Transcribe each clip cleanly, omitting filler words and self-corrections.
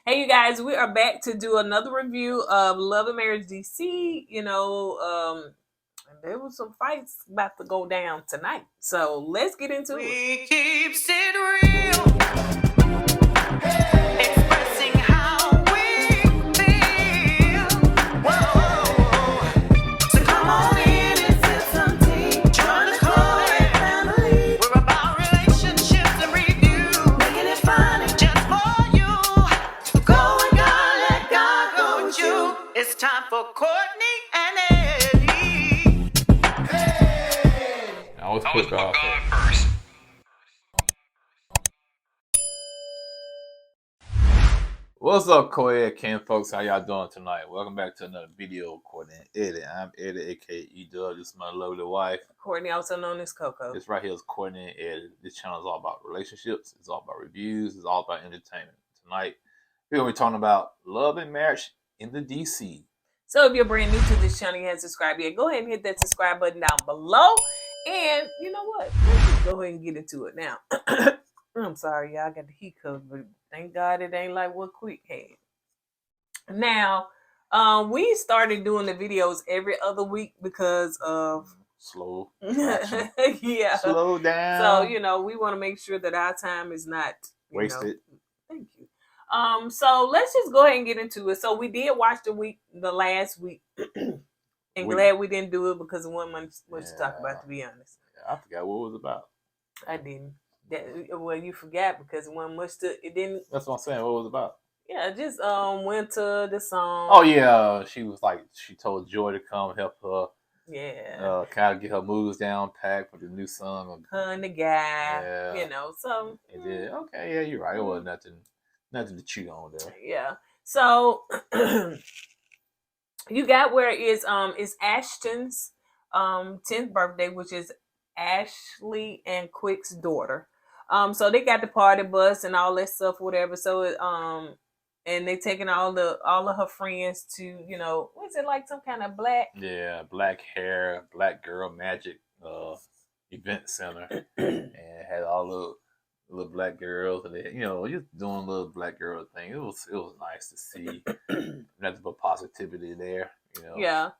Hey, you guys, we are back to do another review of Love and Marriage DC. And there was some fights about to go down tonight. So let's get into it. We keeps it real, expressing how we feel. Whoa. So come on in and sip some tea. Join the KOED family. We're about relationships and review, making it fun just for you. Go with God, let God go with you. It's time for Courtney and Eddie. I always put God first. What's up, KOED Ken folks? How y'all doing tonight? Welcome back to another video of Courtney and Eddie. I'm Eddie, aka E-Dub. This is my lovely wife. Courtney, also known as Coco. This right here is Courtney and Eddie. This channel is all about relationships. It's all about reviews. It's all about entertainment. Tonight, we're going to be talking about love and marriage in the DC. So if you're brand new to this channel, you haven't subscribed yet, go ahead and hit that subscribe button down below. And you know what? Let's just go ahead and get into it now. I'm sorry, y'all. I got the heat covered, but thank God it ain't like what Quick had. Now, we started doing the videos every other week because of slow action. Yeah, slow down. So we want to make sure that our time is not wasted. Thank you. So let's just go ahead and get into it. So we did watch the last week, and glad we didn't do it because it wasn't much to talk about, to be honest. I forgot what it was about. I didn't. Well, you forgot because it wasn't much it didn't. That's what I'm saying. What was it about? Yeah, just winter, the song. Oh yeah, she was like, she told Joy to come help her. Yeah. Kind of get her moves down, packed for the new song. Her and the guy. Yeah. So. It did. Okay, yeah, you're right. It wasn't nothing to cheat on there. Yeah. So you got where it's Ashton's 10th birthday, which is Ashley and Quick's daughter. So they got the party bus and all that stuff, whatever. So and they taking all of her friends to, what's it, like some kind of black hair, black girl magic event center. And it had all the little black girls, and they, just doing a little black girl thing. It was nice to see. Nothing but positivity there, Yeah.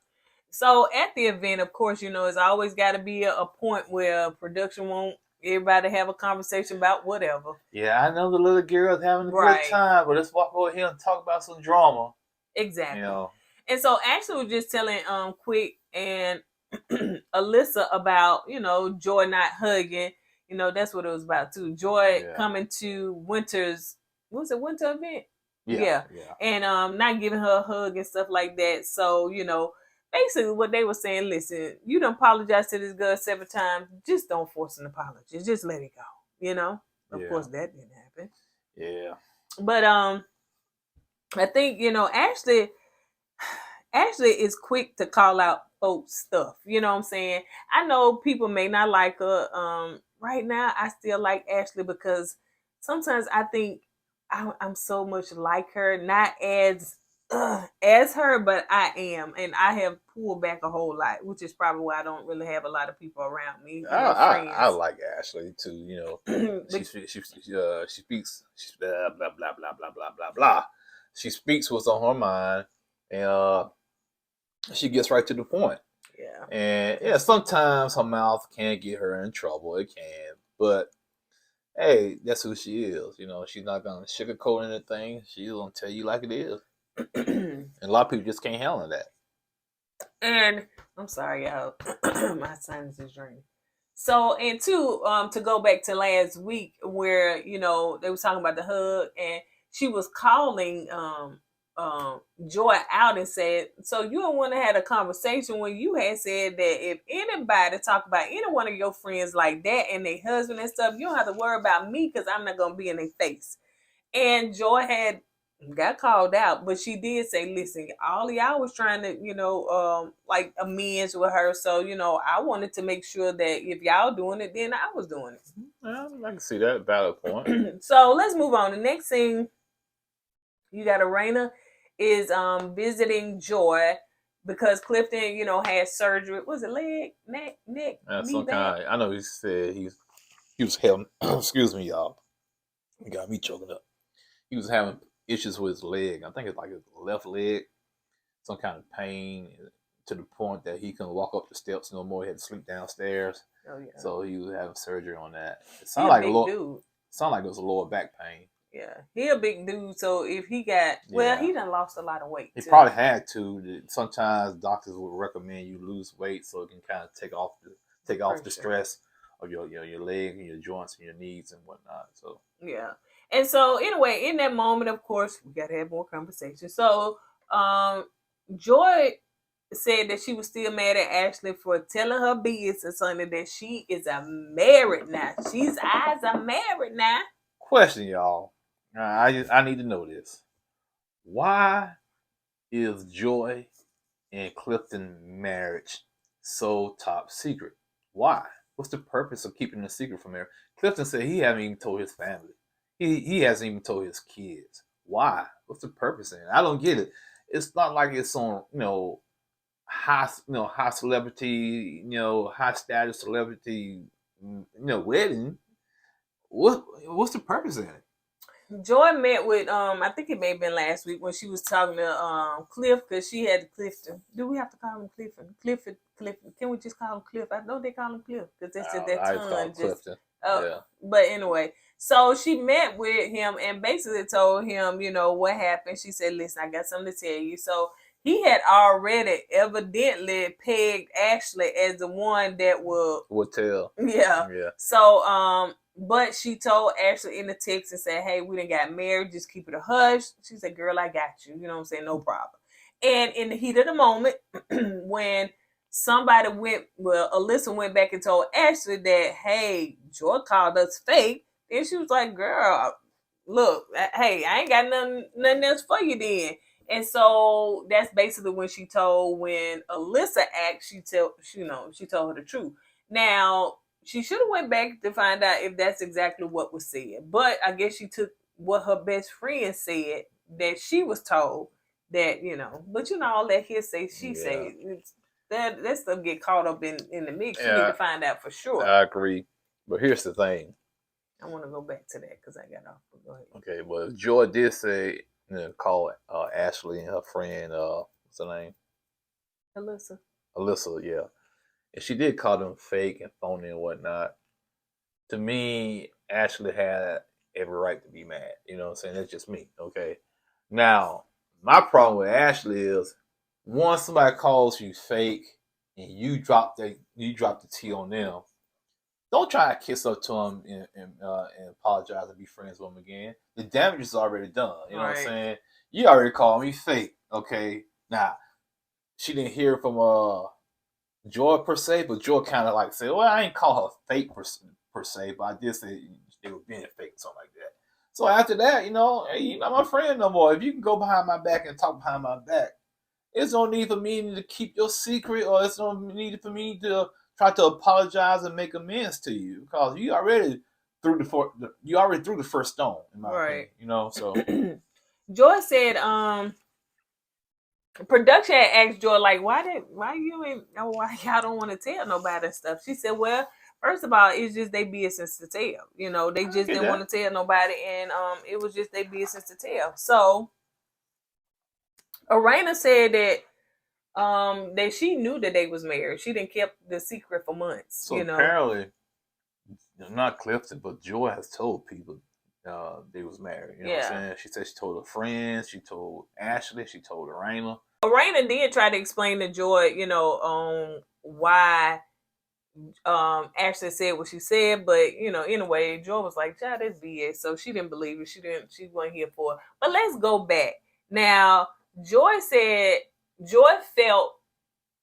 So at the event, of course, it's always got to be a point where production won't everybody have a conversation about whatever. Yeah, I know the little girl's having a good time, but let's walk over here and talk about some drama. Exactly. And so Ashley was just telling Quick and Alyssa about, Joy not hugging. That's what it was about too. Joy coming to Winter's, what was it, Winter event? Yeah. And not giving her a hug and stuff like that. So, basically what they were saying, listen, you done apologize to this girl 7 times. Just don't force an apology. Just let it go. Of course that didn't happen. Yeah. But I think, Ashley is quick to call out folks' stuff. You know what I'm saying? I know people may not like her. Right now, I still like Ashley because sometimes I think I'm so much like her, not as her, but I am, and I have pulled back a whole lot, which is probably why I don't really have a lot of people around me. I like Ashley too. She speaks blah blah blah blah blah blah blah blah. She speaks what's on her mind, and she gets right to the point. Yeah. And sometimes her mouth can get her in trouble. It can, but hey, that's who she is. She's not gonna sugarcoat anything. She's gonna tell you like it is. And a lot of people just can't handle that. And I'm sorry, y'all. My sinus is draining. So, and two, to go back to last week where, they was talking about the hug, and she was calling Joy out and said, so you don't want to have a conversation when you had said that if anybody talk about any one of your friends like that and their husband and stuff, you don't have to worry about me because I'm not going to be in their face. And Joy got called out, but she did say, listen, all of y'all was trying to, like amends with her. So, I wanted to make sure that if y'all doing it, then I was doing it. Well, I can see that valid point. So let's move on. The next thing, you got Helena is visiting Joy because Clifton, had surgery. Was it leg, neck? Some kind. I know he said he was having. Excuse me, y'all. You got me choking up. He was having issues with his leg. I think it's like his left leg, some kind of pain to the point that he couldn't walk up the steps no more. He had to sleep downstairs. Oh yeah. So he was having surgery on that. It He sounded a like big dude. sounded like it was a lower back pain. Yeah, he a big dude. So if he got, well, he done lost a lot of weight. He too. probably had to. Sometimes doctors would recommend you lose weight so it can kind of take off the stress of your leg and your joints and your knees and whatnot. So yeah. And so anyway, in that moment, of course, we gotta have more conversation. So Joy said that she was still mad at Ashley for telling her business, honey, that she is a married now. She's eyes are married now. question, y'all. I need to know this. Why is Joy and Clifton marriage so top secret? Why? What's the purpose of keeping the secret from her? Clifton said he hasn't even told his family. He hasn't even told his kids. Why? What's the purpose in it? I don't get it. It's not like it's on, high celebrity, high status celebrity, wedding. What's the purpose in it? Joy met with I think it may have been last week when she was talking to Cliff, because she had Clifton. Do we have to call him Clifton? Clifton. Can we just call him Cliff? I know they call him Cliff because that's just that tongue. Clifton. Yeah. But anyway, so she met with him and basically told him, what happened. She said, "Listen, I got something to tell you." So he had already evidently pegged Ashley as the one that would tell. Yeah. So but she told Ashley in the text and said, "Hey, we done got married. Just keep it a hush." She said, "Girl, I got you." You know what I'm saying? No problem. And in the heat of the moment, when somebody Alyssa went back and told Ashley that, "Hey, Joy called us fake," and she was like, "Girl, look, hey, I ain't got nothing else for you then." And so that's basically when Alyssa asked, she told her the truth. Now, she should have went back to find out if that's exactly what was said. But I guess she took what her best friend said that she was told that, but all that hearsay she said, that stuff get caught up in the mix. You need to find out for sure. I agree. But here's the thing. I want to go back to that because I got off. Go ahead. Okay, well, Joy did say, call Ashley and her friend, what's her name? Alyssa, yeah. And she did call them fake and phony and whatnot. To me, Ashley had every right to be mad. You know what I'm saying? That's just me, okay? Now, my problem with Ashley is once somebody calls you fake and you drop the T on them, don't try to kiss up to them and apologize and be friends with them again. The damage is already done. You know what I'm saying? You already called me fake, okay? Now, she didn't hear from Joy per se, but Joy kind of like said, "Well, I ain't call her fake per se, but I did say they were being fake," something like that. So after that, hey, you're not my friend no more. If you can go behind my back and talk behind my back, it's no need for me to keep your secret, or it's no need for me to try to apologize and make amends to you, because you already threw the first stone, in my opinion. So Joy said, production had asked Joy, like, why y'all don't want to tell nobody and stuff. She said, well, first of all, it's just their business to tell. They just didn't want to tell nobody, and it was just their business to tell. So Arena said that she knew that they was married. She didn't keep the secret for months. So apparently, not Clifton, but Joy has told people they was married. You know what I'm saying? She said she told her friends, she told Ashley, she told Arena. Arena did try to explain to Joy, why Ashley said what she said, but anyway, Joy was like, "Child, that's BS." So she didn't believe it. She wasn't here for it. But let's go back. Now, Joy felt,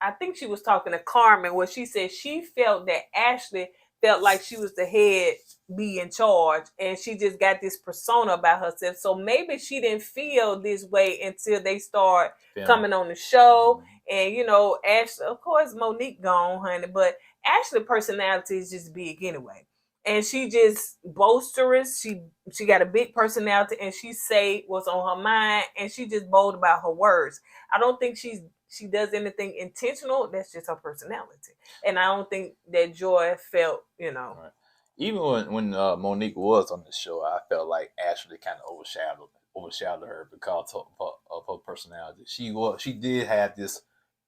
I think she was talking to Carmen, where she said she felt that Ashley felt like she was the head, be in charge, and she just got this persona about herself. So maybe she didn't feel this way until they start coming on the show. And Ashley, of course, Monique gone, honey, but Ashley's personality is just big anyway. And she just boisterous. She got a big personality, and she say what's on her mind, and she just bold about her words. I don't think she does anything intentional. That's just her personality. And I don't think that Joy felt, Right. Even when Monique was on the show, I felt like Ashley kind of overshadowed overshadowed her because of her personality. She did have this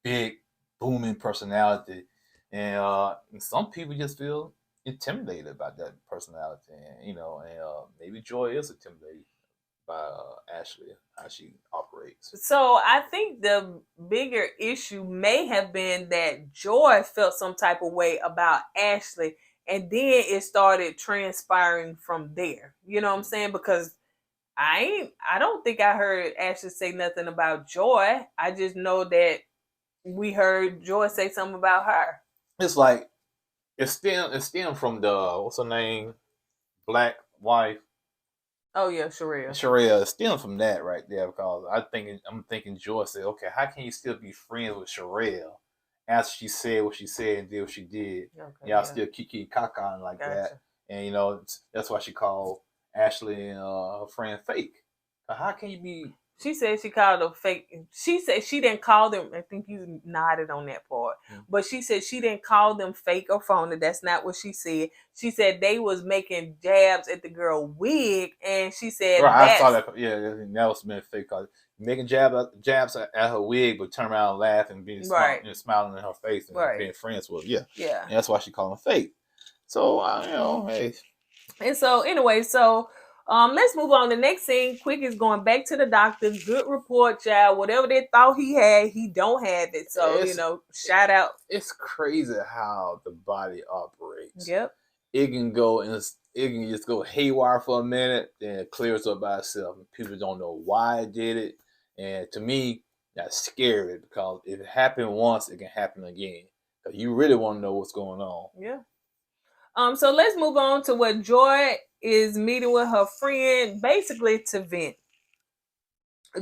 big booming personality, and some people just feel intimidated by that personality, and maybe Joy is intimidated by Ashley, how she operates. So I think the bigger issue may have been that Joy felt some type of way about Ashley, and then it started transpiring from there. You know what I'm saying? Because I don't think I heard Ashley say nothing about Joy. I just know that we heard Joy say something about her. It's like it's stemmed from the what's her name, black wife. Oh yeah, Sherelle. Sherelle, it's stemmed from that right there because I'm thinking Joy said, okay, how can you still be friends with Sherelle after she said what she said and did what she did? Okay, Y'all still kiki kaka like that, and that's why she called Ashley and her friend fake. How can you be? She said she called them fake. She said she didn't call them. I think you nodded on that part. Mm-hmm. But she said she didn't call them fake or phony. That's not what she said. She said they was making jabs at the girl wig, and she said, right, I saw that. Yeah, that was meant fake. Making jabs at her wig, but turn around and laugh and being smiling in her face and being friends with her. Yeah. And that's why she called them fake. So hey. And so anyway, let's move on. The next scene, Quick is going back to the doctor. Good report, child. Whatever they thought he had, he don't have it. So, shout out. It's crazy how the body operates. Yep. It can go and it can just go haywire for a minute, then it clears up by itself. People don't know why it did it. And to me, that's scary because if it happened once, it can happen again. Because you really want to know what's going on. Yeah. So let's move on to what Joy is meeting with her friend, basically to vent.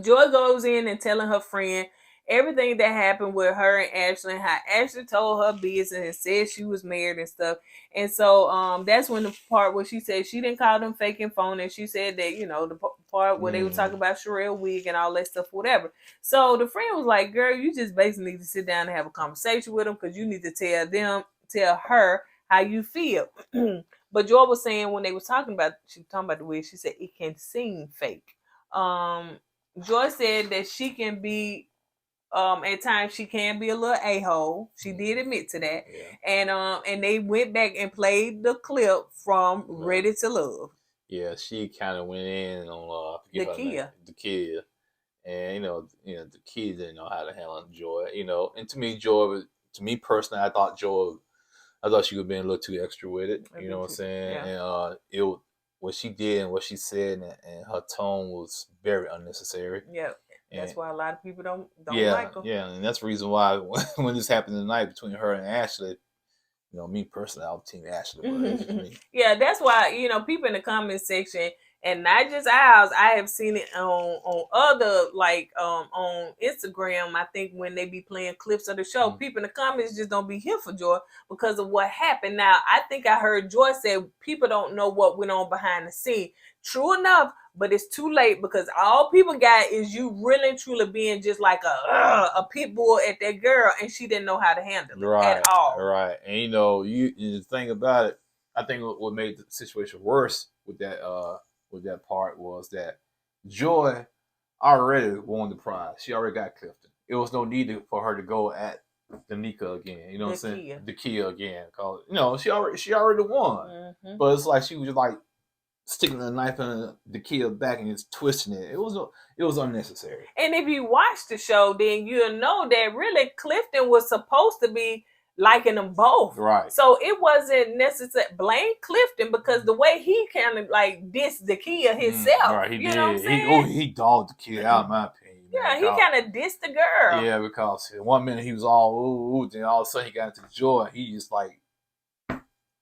Joy goes in and telling her friend everything that happened with her and Ashley, and how Ashley told her business and said she was married and stuff. And so that's when the part where she said she didn't call them fake and phone, and she said that, the part where they were talking about Sherelle wig and all that stuff, whatever. So the friend was like, girl, you just basically need to sit down and have a conversation with them because you need to tell her how you feel. But Joy was saying when she was talking about the wig, she said it can seem fake. Joy said that she can be, at times she can be a little a-hole. She did admit to that. Yeah. And they went back and played the clip from Ready to Love. Yeah, she kind of went in on the Kia. And the kid didn't know how to handle Joy. And to me personally, I thought she would have been a little too extra with it. You know what I'm saying? Yeah. And what she did and what she said and her tone was very unnecessary. Yeah. That's why a lot of people don't like her. Yeah, and that's the reason why when this happened tonight between her and Ashley, me personally, I would team Ashley. But yeah, that's why, people in the comment section, and not just ours, I have seen it on other, like on Instagram. I think when they be playing clips of the show, people in the comments just don't be here for Joy because of what happened. Now, I think I heard Joy say people don't know what went on behind the scene. True enough, but it's too late because all people got is you really and truly being just like a pit bull at that girl, and she didn't know how to handle it at all. Right, and the thing about it, I think what made the situation worse with that part was that Joy already won the prize. She already got Clifton. It was no need for her to go at Danica again. You know what I'm saying? The Kia again, because she already won. Mm-hmm. But it's like she was just like sticking the knife in the Kia back and just twisting it. It was unnecessary. And if you watch the show, then you'll know that really Clifton was supposed to be liking them both. Right. So it wasn't necessary. Blame Clifton because the way he kind of like dissed the Kia himself. Right, he did. Know what I'm saying? He dogged the Kia out, in my opinion. Yeah, he kind of dissed the girl. Yeah, because one minute he was all ooh, then all of a sudden he got into Joy. He just like,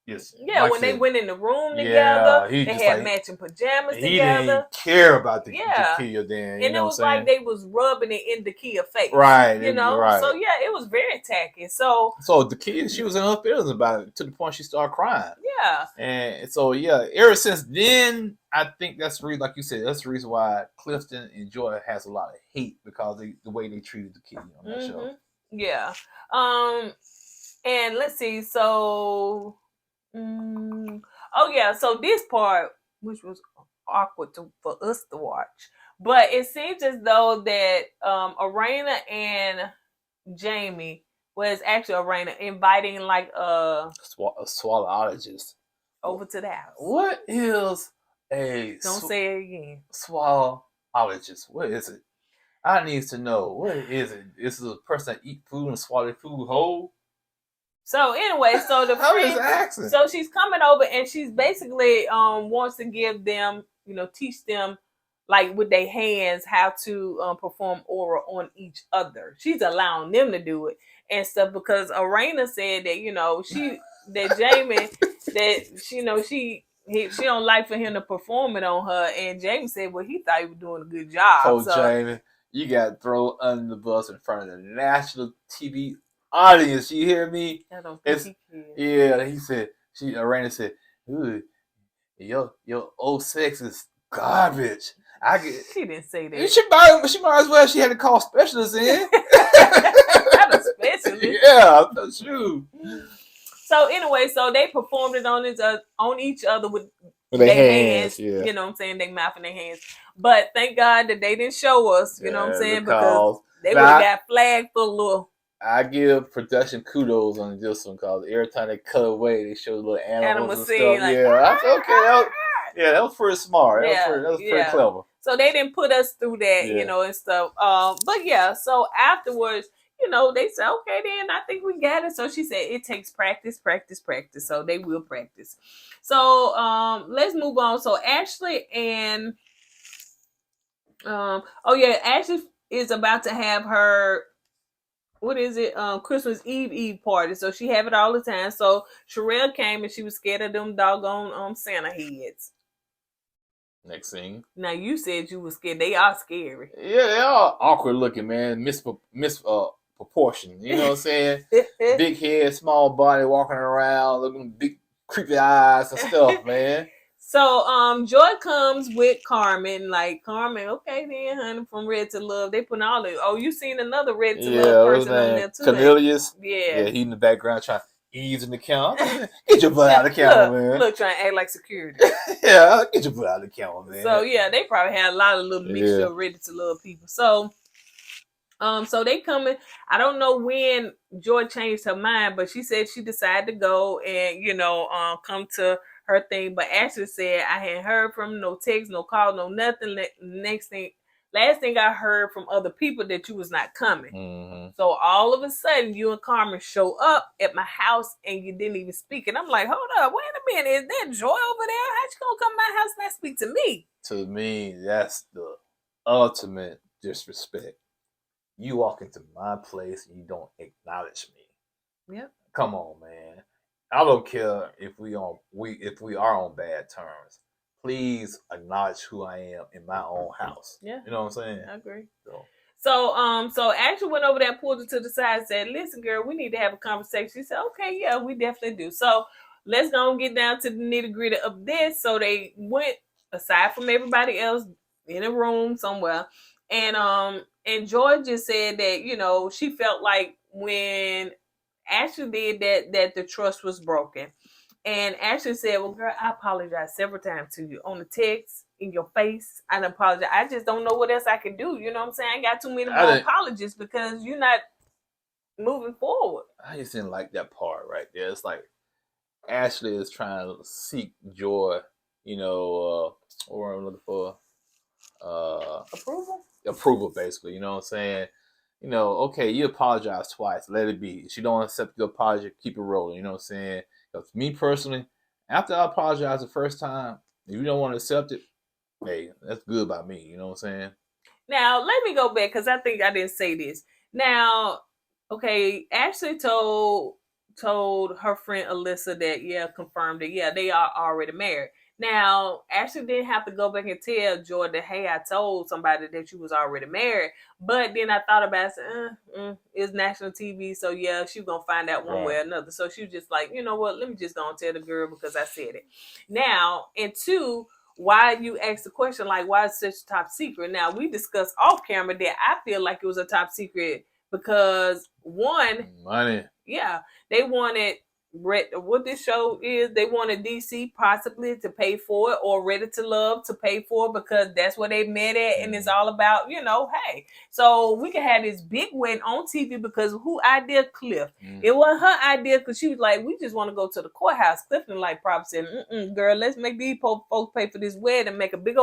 when they went in the room together, they had matching pajamas together. He didn't care about the Kia then. And it was like they was rubbing it in the Kia face. Right. Right. So it was very tacky. So the Kia, she was in her feelings about it to the point she started crying. Yeah. And so ever since then, I think that's the reason, like you said, that's the reason why Clifton and Joy has a lot of hate because the way they treated the Kia on that show. Yeah. And let's see. So. So this part, which was awkward for us to watch, But it seems as though that Arena and Jamie was actually Arena inviting like Swallowologist. over to the house. What is a Don't say it again. swallowologist? What is it? I need to know. What is it? Is it a person that eat food and swallow food whole? So anyway, so the I'm just friend, asking. so she's coming over and she's basically wants to give them, teach them like with their hands how to perform oral on each other. She's allowing them to do it and stuff because Arena said that Jamie that she don't like for him to perform it on her, and Jamie said, well, he thought he was doing a good job. Oh, Jamie, you got thrown under the bus in front of the national TV audience. You hear me? I don't think he can. Yeah, he said. Arena said, "Ooh, your old sex is garbage." She didn't say that. She might as well. She had to call specialists in. Not a specialist. Yeah, that's true. So anyway, so they performed it on each other with their hands. Yeah. You know what I'm saying? They mouth and their hands. But thank God that they didn't show us. You know what I'm saying? Because they would have got flagged for a little. I give production kudos on this one because every time they cut away, they show little animals and scene, stuff. like, That's okay. That was pretty smart. Yeah, that was pretty clever. So they didn't put us through that, and stuff. But yeah, so afterwards, they said, okay, then I think we got it. So she said it takes practice. So they will practice. So let's move on. So Ashley and Ashley is about to have her, what is it? Christmas Eve party. So she have it all the time. So Sherelle came and she was scared of them doggone Santa heads. Next thing. Now you said you were scared. They are scary. Yeah, they are awkward looking, man. Proportion. You know what I'm saying? Big head, small body, walking around, looking big, creepy eyes and stuff, man. So Joy comes with Carmen. Like, Carmen, okay then, honey, from Red to Love. They put all the you seen another Red to Love person on there too. Cornelius. Yeah, he in the background trying to ease in the camera. Get your butt out of the camera, man. Look, trying to act like security. Yeah, get your butt out of the camera, man. So yeah, they probably had a lot of little mixture of Ready to Love people. So so they coming. I don't know when Joy changed her mind, but she said she decided to go and come to her thing. But Ashley said, I hadn't heard from no text, no call, no nothing. Last thing I heard from other people that you was not coming. Mm-hmm. So all of a sudden, you and Carmen show up at my house and you didn't even speak. And I'm like, hold up, wait a minute, is that Joy over there? How you gonna come to my house and not speak to me? To me, that's the ultimate disrespect. You walk into my place and you don't acknowledge me. Yep. Come on, man. I don't care if we are on bad terms. Please acknowledge who I am in my own house. Yeah. You know what I'm saying? I agree. So Ashley went over there, pulled her to the side, and said, listen, girl, we need to have a conversation. She said, okay, yeah, we definitely do. So let's go and get down to the nitty-gritty of this. So they went, aside from everybody else, in a room somewhere. And Joy just said that, she felt like when Ashley did that the trust was broken. And Ashley said, well, girl, I apologize several times to you on the text, in your face. I apologize. I just don't know what else I can do. You know what I'm saying? I ain't got too many more apologies because you're not moving forward. I just didn't like that part right there. It's like Ashley is trying to seek Joy, what I'm looking for. Approval, basically. You know what I'm saying? Okay, you apologize twice. Let it be. If you don't accept your apology, keep it rolling. You know what I'm saying? Because me personally, after I apologize the first time, if you don't want to accept it, hey, that's good by me. You know what I'm saying? Now, let me go back because I think I didn't say this. Now, okay, Ashley told her friend Alyssa that, confirmed that, they are already married. Now, Ashley didn't have to go back and tell Joy that, hey, I told somebody that you was already married. But then I thought about it, it's national TV, so she was going to find out one way or another. So she was just like, you know what, let me just go and tell the girl because I said it. Now, and two, why you asked the question, like, why is such a top secret? Now, we discussed off camera that I feel like it was a top secret because one, money. Yeah, they wanted what this show is. They wanted DC possibly to pay for it, or Ready to Love to pay for it, because that's where they met at, and it's all about, hey, so we can have this big wedding on TV, because who idea? Cliff. It wasn't her idea, because she was like, we just want to go to the courthouse. Clifton like probably said, girl, let's make these folks pay for this wedding and make a big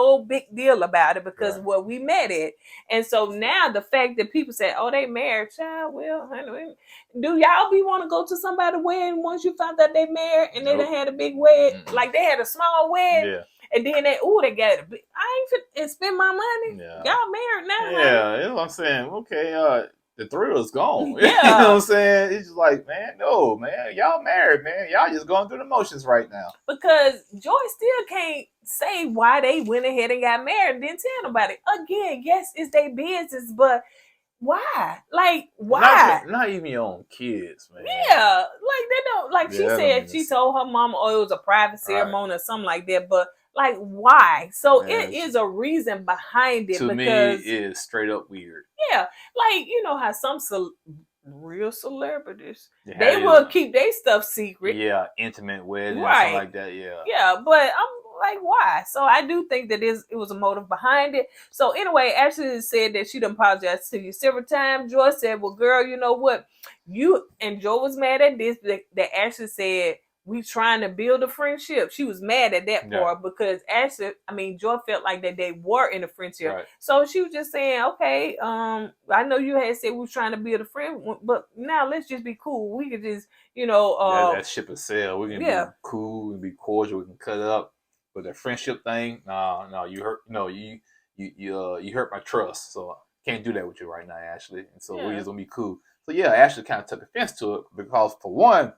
deal about it, because where we met at. And so now the fact that people say, oh, they married, child, well, honey, do y'all be want to go to somebody's wedding once you found out they married and they done had a big wedding? Like they had a small wedding, and then they got it. I ain't finna spend my money. Y'all married now? Yeah, that's what I'm saying. Okay, the thrill is gone. Yeah. You know what I'm saying? It's just like, man, no, man, y'all married, man. Y'all just going through the motions right now. Because Joy still can't say why they went ahead and got married and didn't tell nobody. Again, yes, it's their business, but why? Like, why? Not even your own kids, man. Yeah, like they don't. Like she said, she told her mama, oh, it was a private ceremony or something like that. But like, why? So it is a reason behind it. To because me, it is straight up weird. Yeah, like how some real celebrities they will keep their stuff secret. Yeah, intimate wedding or something like that. Yeah. Yeah, but I'm like, why? So I do think that it was a motive behind it. So anyway, Ashley said that she done apologized to you several times. Joy said, well, girl, you know what? And Joy was mad at this, that Ashley said, we trying to build a friendship. She was mad at that part because Joy felt like that they were in a friendship. Right. So she was just saying, okay, I know you had said we was trying to build a friend, but now let's just be cool. We could just, that ship is sailed. We can be cool and be cordial. We can cut it up. But the friendship thing, no, you hurt. No, you hurt my trust. So I can't do that with you right now, Ashley. And so we're just gonna be cool. So Ashley kind of took offense to it because, for one,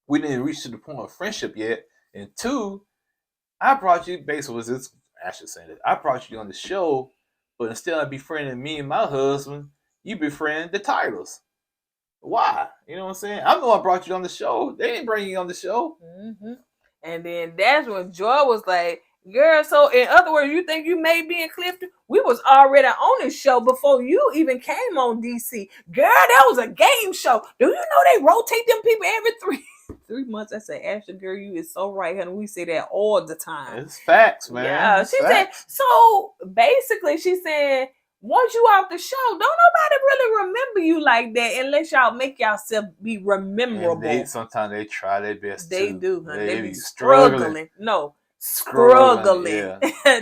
we didn't reach to the point of friendship yet, and two, I brought you. Basically, was this Ashley saying that I brought you on the show, but instead of befriending me and my husband, you befriend the titles. Why? You know what I'm saying? I'm the one who brought you on the show. They didn't bring you on the show. Mm-hmm. And then that's when Joy was like, girl, so in other words, you think you may be in Clifton? We was already on this show before you even came on DC. Girl, that was a game show. Do you know they rotate them people every 3 months? I said, Ashley, girl, you is so right, honey. We say that all the time. It's facts, man. Yeah, she said, so basically she said, once you off the show, don't nobody really remember you like that unless y'all make yourself be rememberable. Sometimes they try their best. They do, honey. They be struggling. Struggling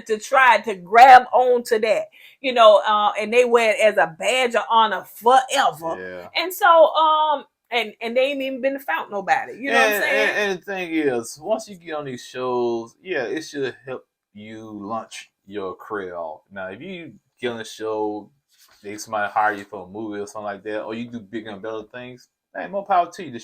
to try to grab onto that, and they wear it as a badge of honor forever. Yeah. And so, and they ain't even been to found nobody. You know what I'm saying? And the thing is, once you get on these shows, it should help you launch your career off. Now, if you get on the show, somebody hire you for a movie or something like that, or you do bigger and better things, hey, more power to you. The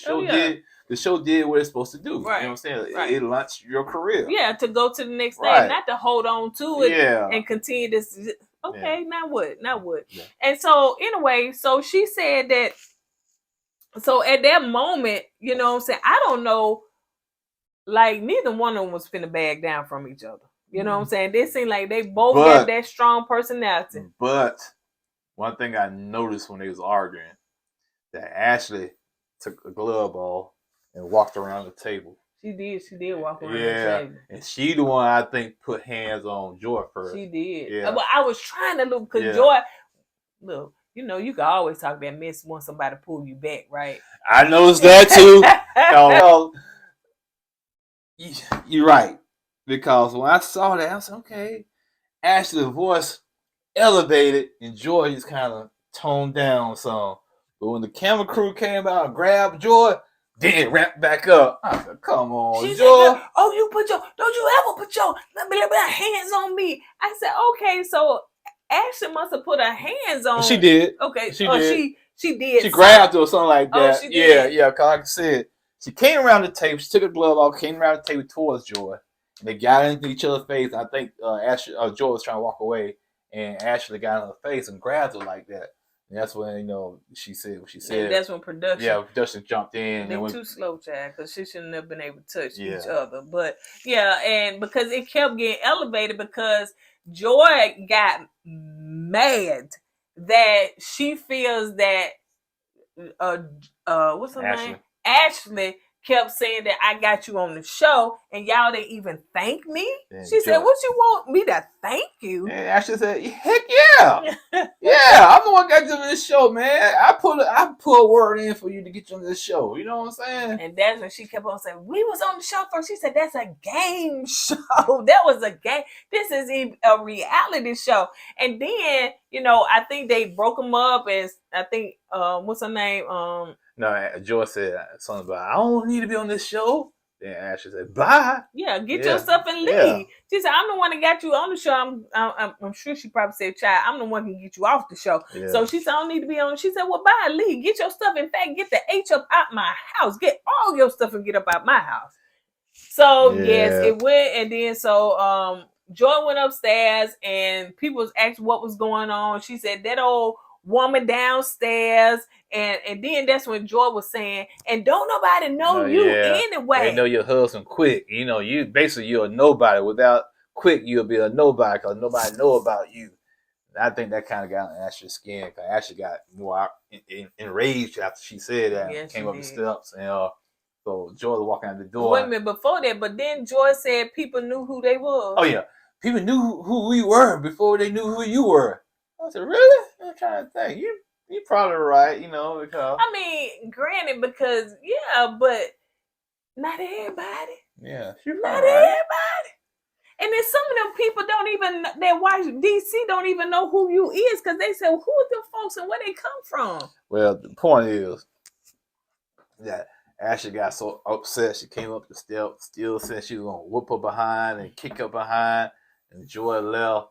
show did what it's supposed to do. Right. You know what I'm saying? Right. It launched your career. Yeah, to go to the next thing, not to hold on to it and continue this. Okay, now what? Yeah. And so anyway, so she said that. So at that moment, you know what I'm saying, I don't know, like neither one of them was finna back down from each other. You know what I'm saying? They seemed like they both got that strong personality. But one thing I noticed when they was arguing, that Ashley took a glove off and walked around the table. She did walk around the table. And she the one, I think, put hands on Joy first. She did. Yeah. But I was trying to look, because Joy, look, you can always talk that mess when somebody pull you back, right? I noticed that too. You're right. Because when I saw that, I was like, okay, Ashley's voice elevated and Joy just kind of toned down some. But when the camera crew came out and grabbed Joy, then it ramped back up. I said, come on, she Joy. Said, don't you ever put your hands on me. I said, okay, so Ashley must have put her hands on. She did. Okay. She did. She did. She grabbed her or something like that. Oh, she did. Yeah. Because like I said, she came around the table. She took her glove off, came around the table towards Joy. And they got into each other's face. I think Joy was trying to walk away. And Ashley got in her face and grabbed her like that. And that's when, she said what she said. And that's when production. Yeah, production jumped in. They're too slow, child, because she shouldn't have been able to touch each other. But, and because it kept getting elevated because Joy got mad that she feels that, what's her name? Ashley kept saying that I got you on the show, and y'all didn't even thank me. And She said, Joy- "What you want me to thank you?" And Ashley said, "Heck yeah, yeah, I'm the one got you on this show, man. I put a word in for you to get you on this show. You know what I'm saying?" And that's when she kept on saying, "We was on the show first." She said, "That's a game show. That was a game. This is a reality show." And then, I think they broke them up, and I think, what's her name? No, Joy said something about, "I don't need to be on this show." Then Ashley said, "Bye." Yeah, get Yeah. your stuff and leave. Yeah. She said, "I'm the one that got you on the show." I'm sure she probably said, "Child, I'm the one who can get you off the show." Yeah. So she said, "I don't need to be on." She said, "Well, bye, leave. Get your stuff. In fact, get the H up out my house. Get all your stuff and get up out my house." So yes, Yeah. it went, and then Joy went upstairs, and people was asking what was going on. She said that old woman downstairs, and then that's when Joy was saying, "And don't nobody know you anyway." They know your husband quick. You basically you're a nobody. Without quick, you'll be a nobody because nobody know about you. And I think that kind of got on Ashley's skin because Ashley got more enraged after she said that. Yes, came she up the did. steps, and so Joy was walking out the door. Wait a minute before that, but then Joy said people knew who they was. Oh yeah, people knew who we were before they knew who you were. I said, really? I'm trying to think. You probably right, because I mean, granted, because but not everybody. yeah, she's Not probably right. everybody. And then some of them people don't even, that watch DC don't even know who you is because they say, who are them folks and where they come from? Well, the point is that Ashley got so upset she came up the steps, still said she was gonna whoop her behind and kick her behind, and Joy left.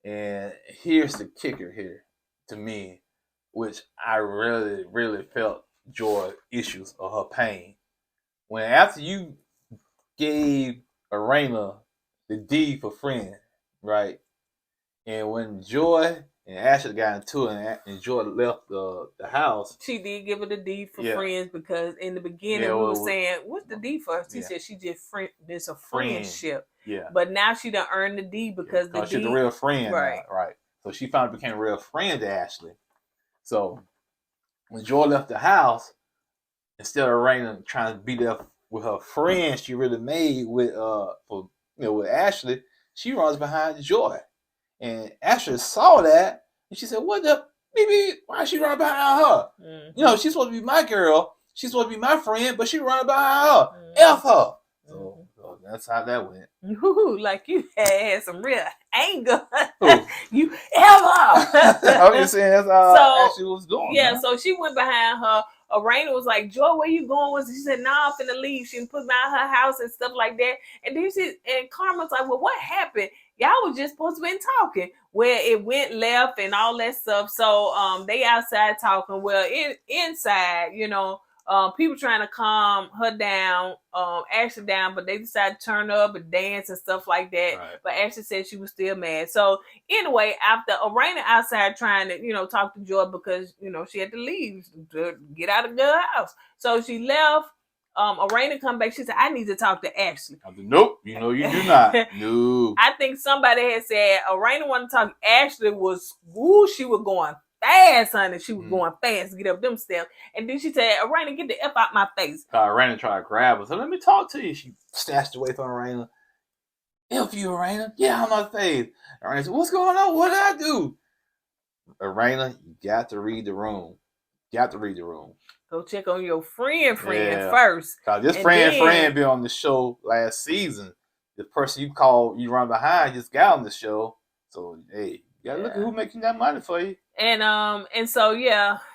And here's the kicker here to me, which I really, really felt Joy issues or her pain. When after you gave Arena the D for friend, right? And when Joy and Ashley got into it and Joy left the house, She did give her the D for Yeah. friends because in the beginning Yeah, we were well, saying, what's the D for? She yeah. said she just it's a Friend. friendship. yeah, But now she done earned the D because the she's D. a real friend, Right. now, right? So she finally became a real friend to Ashley. So when Joy left the house, instead of Raina trying to be there with her friend she really made with with Ashley, she runs behind Joy. And Ashley saw that, and she said, "What the baby? Why is she running behind her? Mm-hmm. She's supposed to be my girl. She's supposed to be my friend, but she running behind her. Mhm. F her." So that's how that went. Ooh, like you had some real anger. Who? You ever. I'm just saying that's how Ashley was doing. Yeah, man. so she went behind her. Arena was like, "Joy, where you going?" She said, "Nah, I'm finna leave." She put behind her house and stuff like that. And then Karma's like, "Well, what happened? Y'all was just supposed to be talking." Where it went left and all that stuff. So they outside talking. Well, inside, people trying to calm her down, Ashley down, but they decided to turn up and dance and stuff like that. Right. But Ashley said she was still mad. So anyway, after Arena outside trying to, talk to Joy because, she had to leave to get out of the house. So she left. Arena come back. She said, "I need to talk to Ashley." I said, "Nope, you do not." No. I think somebody had said Arena wanted to talk. Ashley was, she was going fast, honey. She was going fast to get up them steps. And then she said, "Arena, get the F out my face." Arena tried to grab her. So let me talk to you. She snatched away from Arena. "F you, Arena. Yeah, I'm not phased." Arena said, "What's going on? What did I do?" Arena, you got to read the room. Go check on your friend Yeah. first. Cause this And friend been on the show last season. The person you run behind just got on the show. So hey, you gotta look at who making that money for you. And so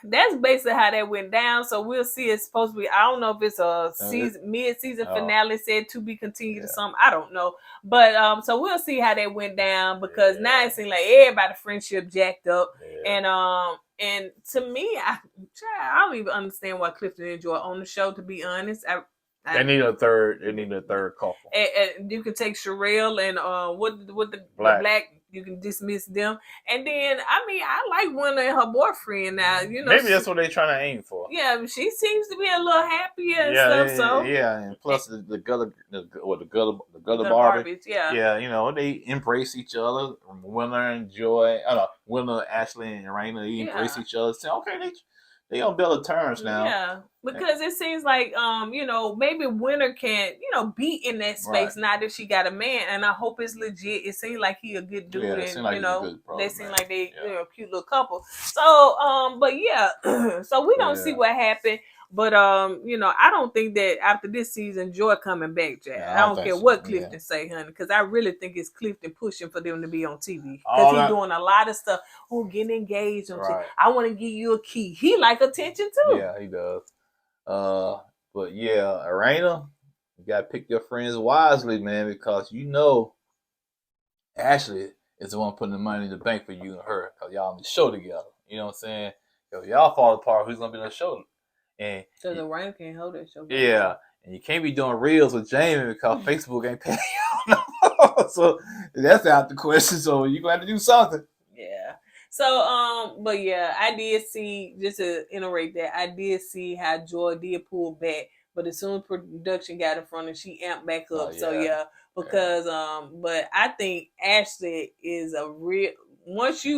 that's basically how that went down. So we'll see. It's supposed to be, I don't know if it's a mid-season finale said to be continued or something. I don't know. But so we'll see how that went down because now it seems like everybody's friendship jacked up. Yeah. And to me, I don't even understand why Clifton and Joy on the show, to be honest. They need a third couple. And you can take Sherelle and with the black, you can dismiss them. And then I like one and her boyfriend now. Maybe that's what they're trying to aim for. Yeah, she seems to be a little happier and stuff. And plus the gutter Barbies. Yeah, they embrace each other. Winner and Joy, Winner, Ashley, and Raina, they embrace each other. Say, okay, They on better terms now. Yeah, because it seems like maybe Winter can be in that space now that she got a man, and I hope it's legit. It seems like he a good dude, and seem like he's a good brother, they seem like they cute little couple. So but yeah, so we don't see what happened. But I don't think that after this season, Joy coming back, Jack. I don't care what Clifton say, honey, because I really think it's Clifton pushing for them to be on TV because he's doing a lot of stuff. Oh, getting engaged on TV. I want to give you a key. He like attention too. Yeah, he does. But yeah, Helena, you gotta pick your friends wisely, man, because Ashley is the one putting the money in the bank for you and her, because y'all on the show together. You know what I'm saying? If y'all fall apart, who's gonna be on the show? And so the Ryan can't hold that show. Yeah, and you can't be doing reels with Jamie because Facebook ain't paying you. So that's out the question. So you gonna have to do something. Yeah. So but yeah, I did see, just to iterate that, I did see how Joy did pull back, but as soon as production got in front of her, she amped back up. So yeah, because but I think Ashley is a real.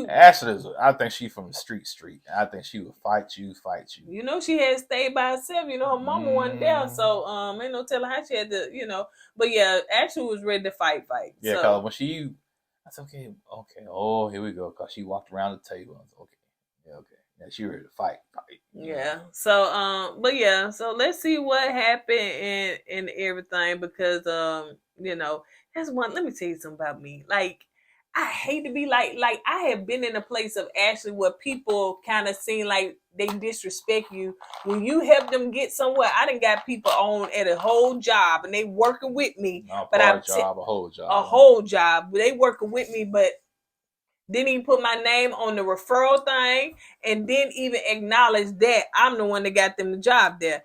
Ashton is, I think she's from the street. I think she would fight you. You know, she had stayed by herself. You know, her mama wasn't there, so ain't no telling how she had to. But yeah, Ashton was ready to fight. Yeah, because when I said, okay. Oh, here we go. Because she walked around the table. I was okay. Yeah, she ready to fight. Yeah. So but yeah, so let's see what happened and everything, because that's one. Let me tell you something about me. Like, I hate to be like I have been in a place of Ashley where people kind of seem like they disrespect you when you help them get somewhere. I done got people on at a whole job and they working with me, a whole job. They working with me, but didn't even put my name on the referral thing and didn't even acknowledge that I'm the one that got them the job there.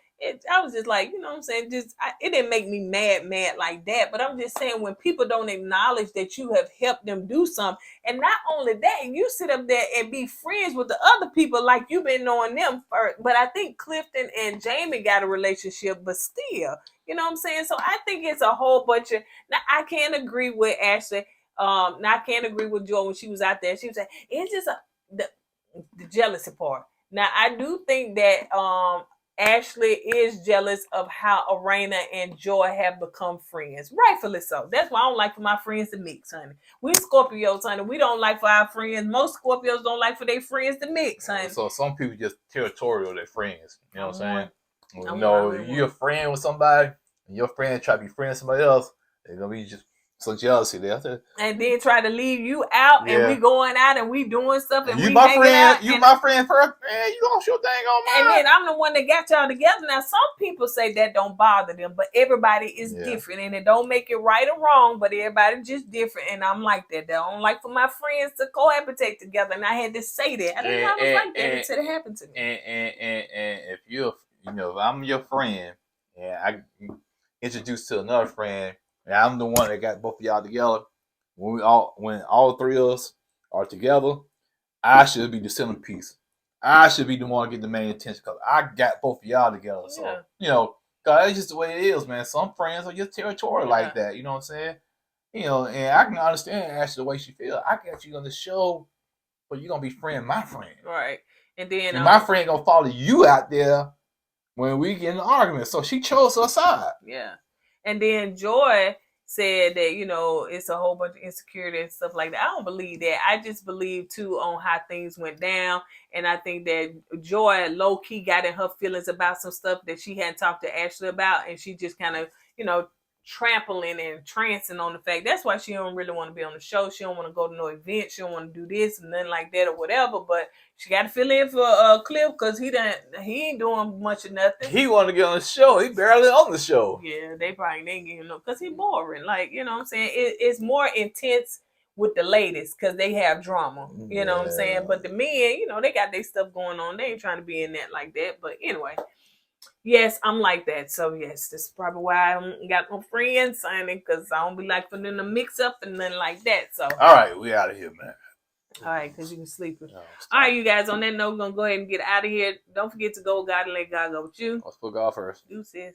I was just like, you know what I'm saying? It didn't make me mad like that. But I'm just saying, when people don't acknowledge that you have helped them do something, and not only that, you sit up there and be friends with the other people like you've been knowing them first. But I think Clifton and Jamie got a relationship, but still, you know what I'm saying? So I think it's a whole bunch of. Now I can't agree with Ashley. Now I can't agree with Joy when she was out there. She was like, it's just the jealousy part. Now I do think that Ashley is jealous of how Helena and Joy have become friends. Rightfully so. That's why I don't like for my friends to mix, honey. We Scorpios, honey. We don't like for our friends. Most Scorpios don't like for their friends to mix, honey. So some people just territorial their friends. You know what I'm saying? You're a friend with somebody, and your friend try to be friends with somebody else, they're going to be just so jealousy there. And then try to leave you out, and we going out and we doing stuff, and you we my hanging friend, out. You my friend first, man. You gonna show thing on mine. And then I'm the one that got y'all together. Now some people say that don't bother them, but everybody is different, and it don't make it right or wrong. But everybody just different, and I'm like that. I don't like for my friends to cohabitate together, and I had to say that. I didn't know I was like that until it happened to me. And if if I'm your friend, and I introduced to another friend, and I'm the one that got both of y'all together. When all three of us are together, I should be the centerpiece. I should be the one getting the main attention because I got both of y'all together. So because that's just the way it is, man. Some friends are just territorial like that. You know what I'm saying? And I can understand Ashley the way she feels. I got you on the show, but you're gonna be my friend, right? And then my friend gonna follow you out there when we get in an argument. So she chose her side. Yeah, and then Joy said that it's a whole bunch of insecurity and stuff like that. I don't believe that. I just believe too on how things went down, and I think that Joy low key got in her feelings about some stuff that she hadn't talked to Ashley about, and she just kind of trampling and trancing on the fact. That's why she don't really want to be on the show. She don't want to go to no event. She don't want to do this and nothing like that or whatever. But she got to fill in for Cliff because he ain't doing much of nothing. He want to get on the show. He barely on the show. Yeah, they probably ain't getting because he boring. Like, you know what I'm saying? It's more intense with the ladies because they have drama. You know what I'm saying? But the men, they got their stuff going on. They ain't trying to be in that like that. But anyway. Yes, I'm like that. So, yes, that's probably why I don't got no friends signing, because I don't be like for them to mix up and nothing like that. So, all right, we out of here, man. All right, because you can sleep. All right, you guys, on that note, we're going to go ahead and get out of here. Don't forget to go God and let God go with you. Let's put God first. Deuces.